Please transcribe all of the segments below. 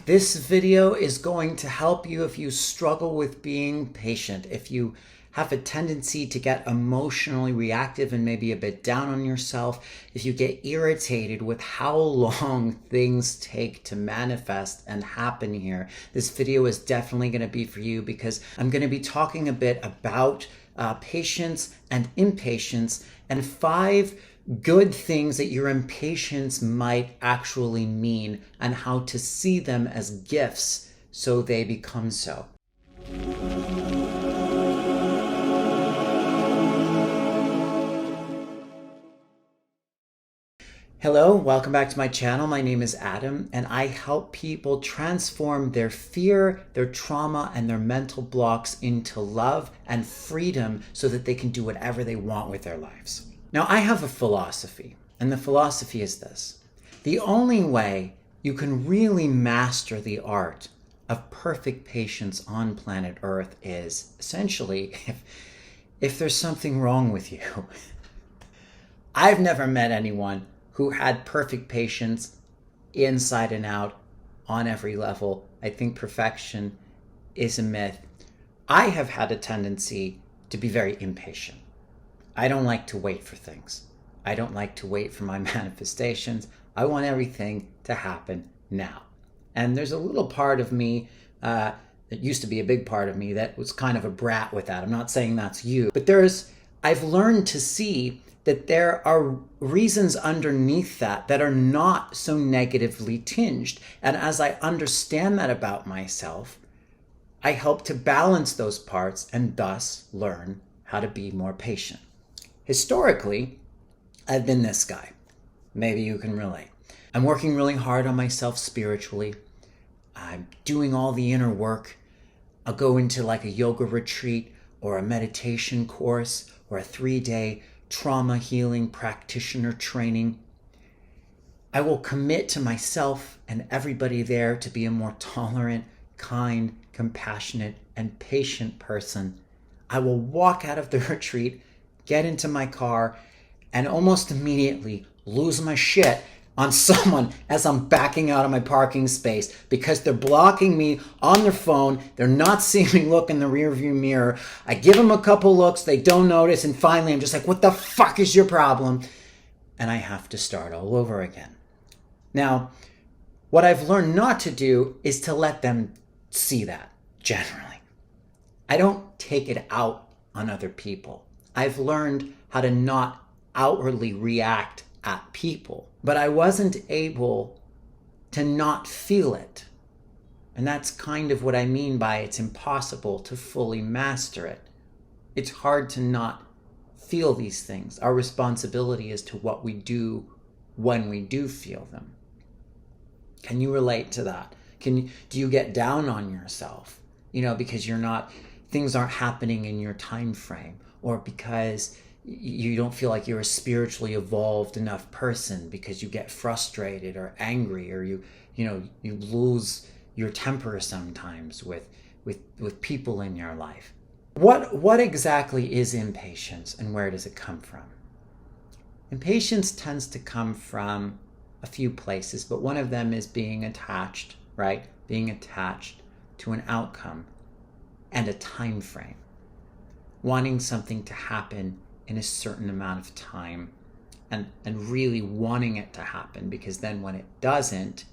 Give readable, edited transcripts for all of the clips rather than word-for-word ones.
This video is going to help you if you struggle with being patient, if you have a tendency to get emotionally reactive and maybe a bit down on yourself, if you get irritated with how long things take to manifest and happen here. This video is definitely going to be for you because I'm going to be talking a bit about patience and impatience and 5 good things that your impatience might actually mean and how to see them as gifts so they become so. Hello, welcome back to my channel. My name is Adam, and I help people transform their fear, their trauma, and their mental blocks into love and freedom so that they can do whatever they want with their lives. Now, I have a philosophy, and the philosophy is this. The only way you can really master the art of perfect patience on planet Earth is essentially if there's something wrong with you. I've never met anyone who had perfect patience inside and out on every level. I think perfection is a myth. I have had a tendency to be very impatient. I don't like to wait for things. I don't like to wait for my manifestations. I want everything to happen now. And there's a little part of me that used to be a big part of me that was kind of a brat with that. I'm not saying that's you, but I've learned to see that there are reasons underneath that are not so negatively tinged. And as I understand that about myself, I help to balance those parts and thus learn how to be more patient. Historically, I've been this guy. Maybe you can relate. I'm working really hard on myself spiritually. I'm doing all the inner work. I'll go into like a yoga retreat or a meditation course or a 3-day trauma healing practitioner training. I will commit to myself and everybody there to be a more tolerant, kind, compassionate, and patient person. I will walk out of the retreat, get into my car, and almost immediately lose my shit on someone as I'm backing out of my parking space because they're blocking me on their phone. They're not seeing me look in the rearview mirror. I give them a couple looks, they don't notice, and finally I'm just like, what the fuck is your problem? And I have to start all over again. Now, what I've learned not to do is to let them see that, generally. I don't take it out on other people. I've learned how to not outwardly react at people, but I wasn't able to not feel it. And that's kind of what I mean by it's impossible to fully master it. It's hard to not feel these things. Our responsibility is to what we do when we do feel them. Can you relate to that? Do you get down on yourself? Because things aren't happening in your time frame, or because you don't feel like you're a spiritually evolved enough person because you get frustrated or angry, or you lose your temper sometimes with people in your life. What exactly is impatience and where does it come from? Impatience tends to come from a few places, but one of them is being attached, right? Being attached to an outcome and a time frame. Wanting something to happen in a certain amount of time and really wanting it to happen, because then when it doesn't,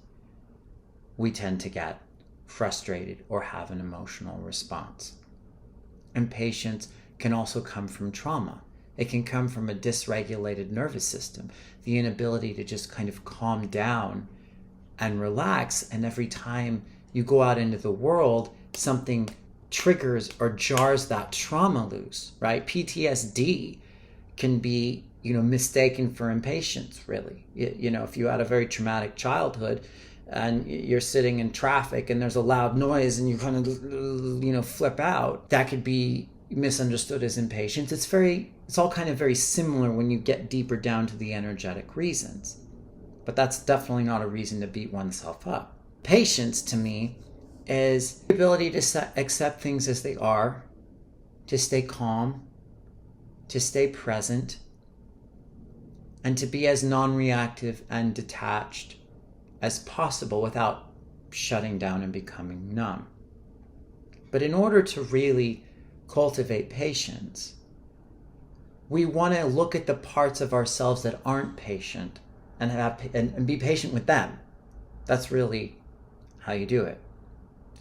we tend to get frustrated or have an emotional response. Impatience can also come from trauma. It can come from a dysregulated nervous system, the inability to just kind of calm down and relax. And every time you go out into the world, something triggers or jars that trauma loose, right? PTSD can be, mistaken for impatience, really. If you had a very traumatic childhood and you're sitting in traffic and there's a loud noise and you kind of, flip out, that could be misunderstood as impatience. It's all kind of very similar when you get deeper down to the energetic reasons. But that's definitely not a reason to beat oneself up. Patience, to me, is the ability to accept things as they are, to stay calm, to stay present, and to be as non-reactive and detached as possible without shutting down and becoming numb. But in order to really cultivate patience, we want to look at the parts of ourselves that aren't patient and be patient with them. That's really how you do it.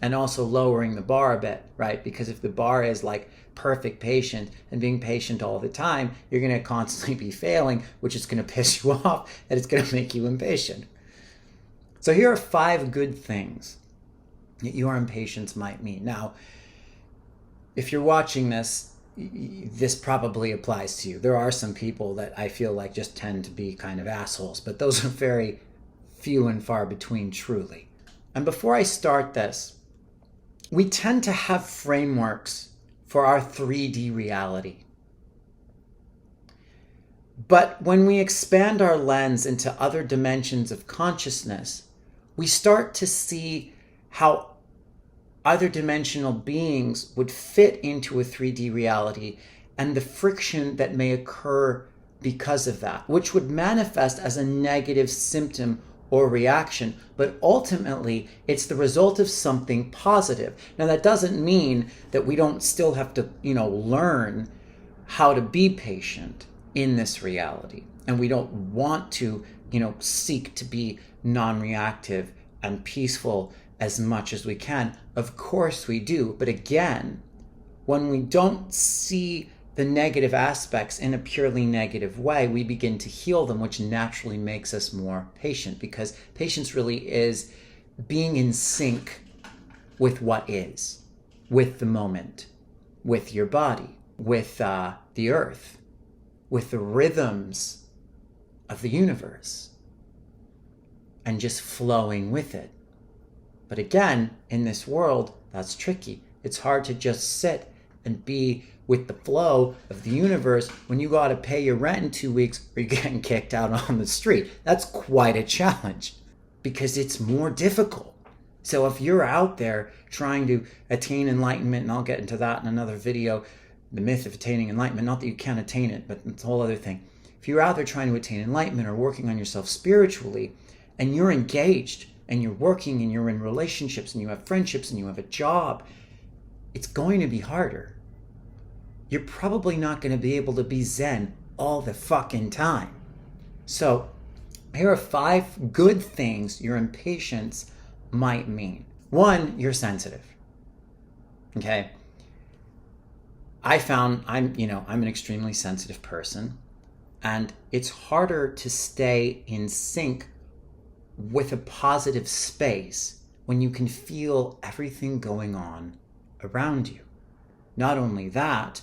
And also lowering the bar a bit, right? Because if the bar is like perfect patient and being patient all the time, you're going to constantly be failing, which is going to piss you off and it's going to make you impatient. So here are 5 good things that your impatience might mean. Now, if you're watching this, this probably applies to you. There are some people that I feel like just tend to be kind of assholes, but those are very few and far between, truly. And before I start this, we tend to have frameworks for our 3D reality. But when we expand our lens into other dimensions of consciousness, we start to see how other dimensional beings would fit into a 3D reality and the friction that may occur because of that, which would manifest as a negative symptom or reaction, but ultimately it's the result of something positive. Now that doesn't mean that we don't still have to, learn how to be patient in this reality. And we don't want to, seek to be non-reactive and peaceful as much as we can. Of course we do. But again, when we don't see the negative aspects in a purely negative way, we begin to heal them, which naturally makes us more patient, because patience really is being in sync with what is, with the moment, with your body, with the earth, with the rhythms of the universe, and just flowing with it. But again, in this world, that's tricky. It's hard to just sit and be with the flow of the universe when you got to pay your rent in 2 weeks or you're getting kicked out on the street. That's quite a challenge because it's more difficult. So if you're out there trying to attain enlightenment, and I'll get into that in another video, the myth of attaining enlightenment, not that you can't attain it, but it's a whole other thing. If you're out there trying to attain enlightenment or working on yourself spiritually, and you're engaged and you're working and you're in relationships and you have friendships and you have a job, it's going to be harder. You're probably not going to be able to be Zen all the fucking time. So here are 5 good things your impatience might mean. 1, you're sensitive. Okay? I found I'm an extremely sensitive person, and it's harder to stay in sync with a positive space when you can feel everything going on around you. Not only that,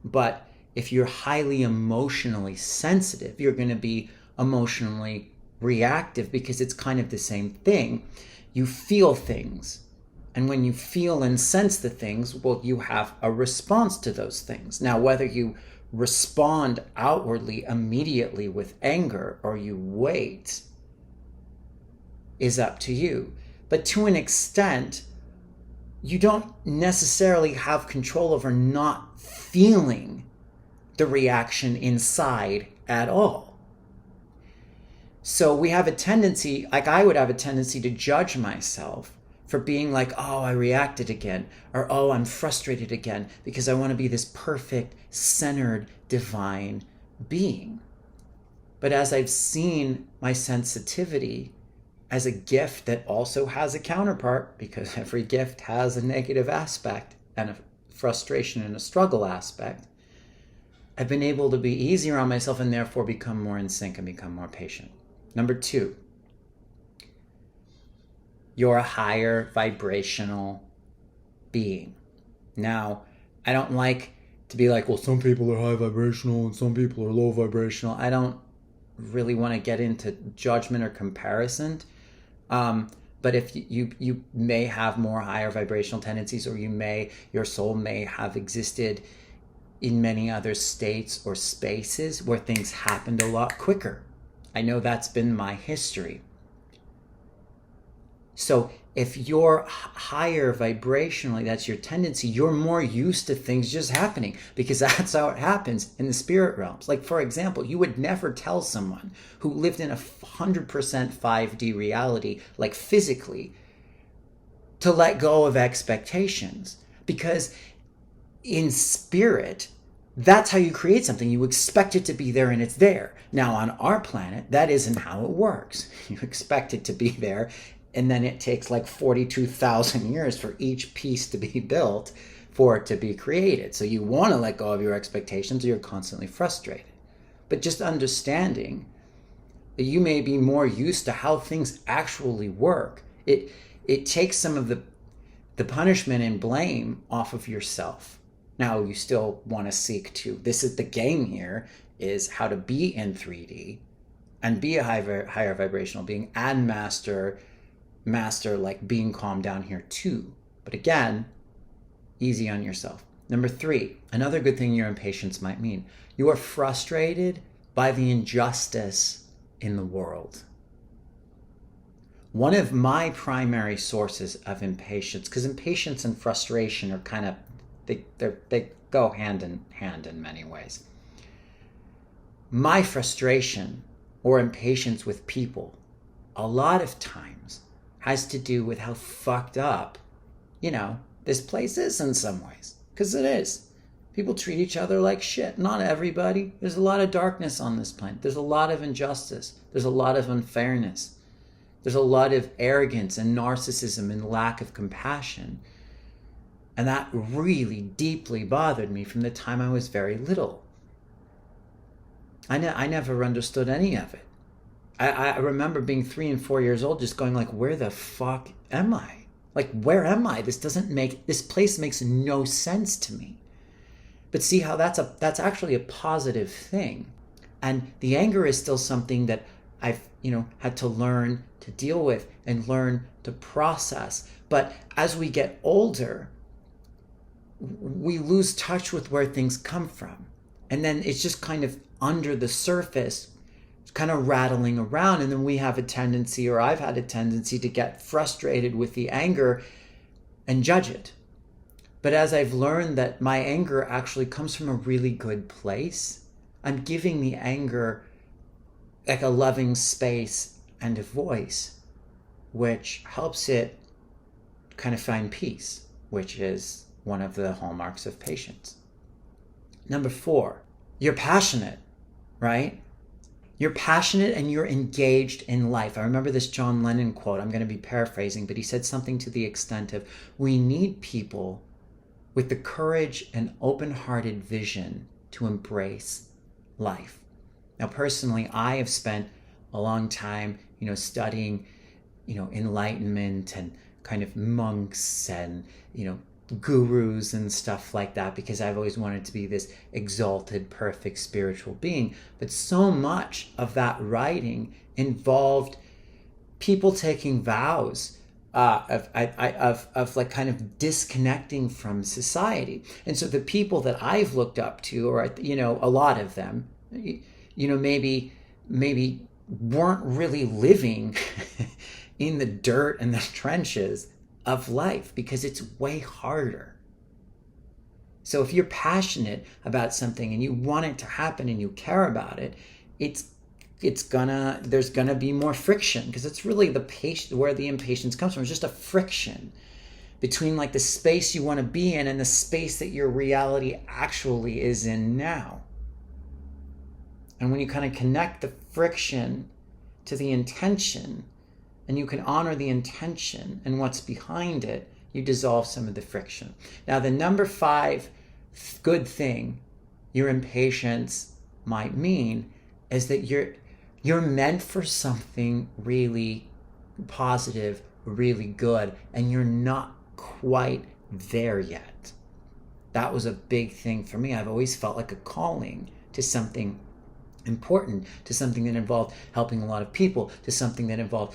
but if you're highly emotionally sensitive, you're going to be emotionally reactive, because it's kind of the same thing. You feel things. And when you feel and sense the things, well, you have a response to those things. Now, whether you respond outwardly immediately with anger or you wait is up to you. But to an extent, you don't necessarily have control over not feeling the reaction inside at all. So we have a tendency, like I would have a tendency to judge myself for being like, oh, I reacted again, or oh, I'm frustrated again, because I want to be this perfect, centered, divine being. But as I've seen my sensitivity as a gift that also has a counterpart, because every gift has a negative aspect and a frustration and a struggle aspect, I've been able to be easier on myself and therefore become more in sync and become more patient. Number 2, you're a higher vibrational being. Now, I don't like to be like, well, some people are high vibrational and some people are low vibrational. I don't really want to get into judgment or comparison. But if you may have more higher vibrational tendencies, or your soul may have existed in many other states or spaces where things happened a lot quicker. I know that's been my history. So if you're higher vibrationally, that's your tendency, you're more used to things just happening, because that's how it happens in the spirit realms. Like, for example, you would never tell someone who lived in a 100% 5D reality, like physically, to let go of expectations, because in spirit, that's how you create something. You expect it to be there and it's there. Now on our planet, that isn't how it works. You expect it to be there, and then it takes like 42,000 years for each piece to be built for it to be created. So you want to let go of your expectations or you're constantly frustrated. But just understanding that you may be more used to how things actually work, it takes some of the punishment and blame off of yourself. Now you still want to seek to, this is the game here, is how to be in 3D and be a higher vibrational being and master like being calm down here too. But again, easy on yourself. Number 3, another good thing your impatience might mean, you are frustrated by the injustice in the world. One of my primary sources of impatience, because impatience and frustration are kind of, they go hand in hand in many ways. My frustration or impatience with people a lot of times has to do with how fucked up, this place is in some ways. Because it is. People treat each other like shit. Not everybody. There's a lot of darkness on this planet. There's a lot of injustice. There's a lot of unfairness. There's a lot of arrogance and narcissism and lack of compassion. And that really deeply bothered me from the time I was very little. I never understood any of it. I remember being 3 and 4 years old just going like, where the fuck am I? Like, where am I? This place makes no sense to me. But see how that's actually a positive thing. And the anger is still something that I've, had to learn to deal with and learn to process. But as we get older, we lose touch with where things come from. And then it's just kind of under the surface, kind of rattling around. And then we have a tendency, or I've had a tendency, to get frustrated with the anger and judge it. But as I've learned that my anger actually comes from a really good place, I'm giving the anger like a loving space and a voice, which helps it kind of find peace, which is one of the hallmarks of patience. Number 4, you're passionate, right? You're passionate and you're engaged in life. I remember this John Lennon quote. I'm going to be paraphrasing, but he said something to the extent of, we need people with the courage and open-hearted vision to embrace life. Now, personally, I have spent a long time, studying, enlightenment and kind of monks and, gurus and stuff like that, because I've always wanted to be this exalted, perfect spiritual being. But so much of that writing involved people taking vows of like kind of disconnecting from society. And so the people that I've looked up to, or a lot of them, maybe weren't really living in the dirt and the trenches of life, because it's way harder. So if you're passionate about something and you want it to happen and you care about it, there's gonna be more friction, because it's really where the impatience comes from. It's just a friction between like the space you want to be in and the space that your reality actually is in now. And when you kind of connect the friction to the intention, and you can honor the intention and what's behind it, you dissolve some of the friction. Now, the number 5 good thing your impatience might mean is that you're meant for something really positive, really good, and you're not quite there yet. That was a big thing for me. I've always felt like a calling to something important, to something that involved helping a lot of people, to something that involved,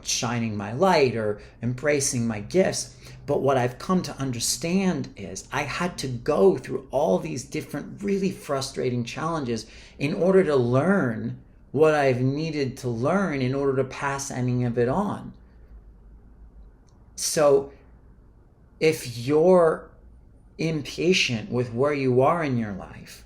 shining my light or embracing my gifts. But what I've come to understand is I had to go through all these different really frustrating challenges in order to learn what I've needed to learn in order to pass any of it on. So if you're impatient with where you are in your life,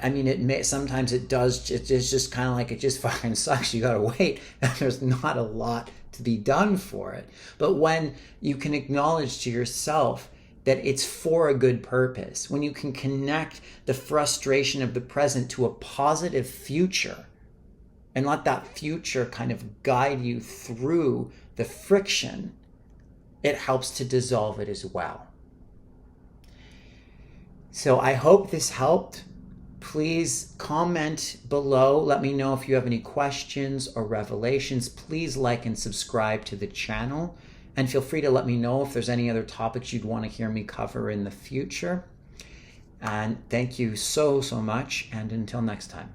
I mean, sometimes it does. It's just kind of like, it just fucking sucks. You gotta wait, and there's not a lot to be done for it. But when you can acknowledge to yourself that it's for a good purpose, when you can connect the frustration of the present to a positive future, and let that future kind of guide you through the friction, it helps to dissolve it as well. So I hope this helped. Please comment below. Let me know if you have any questions or revelations. Please like and subscribe to the channel. And feel free to let me know if there's any other topics you'd want to hear me cover in the future. And thank you so, so much. And until next time.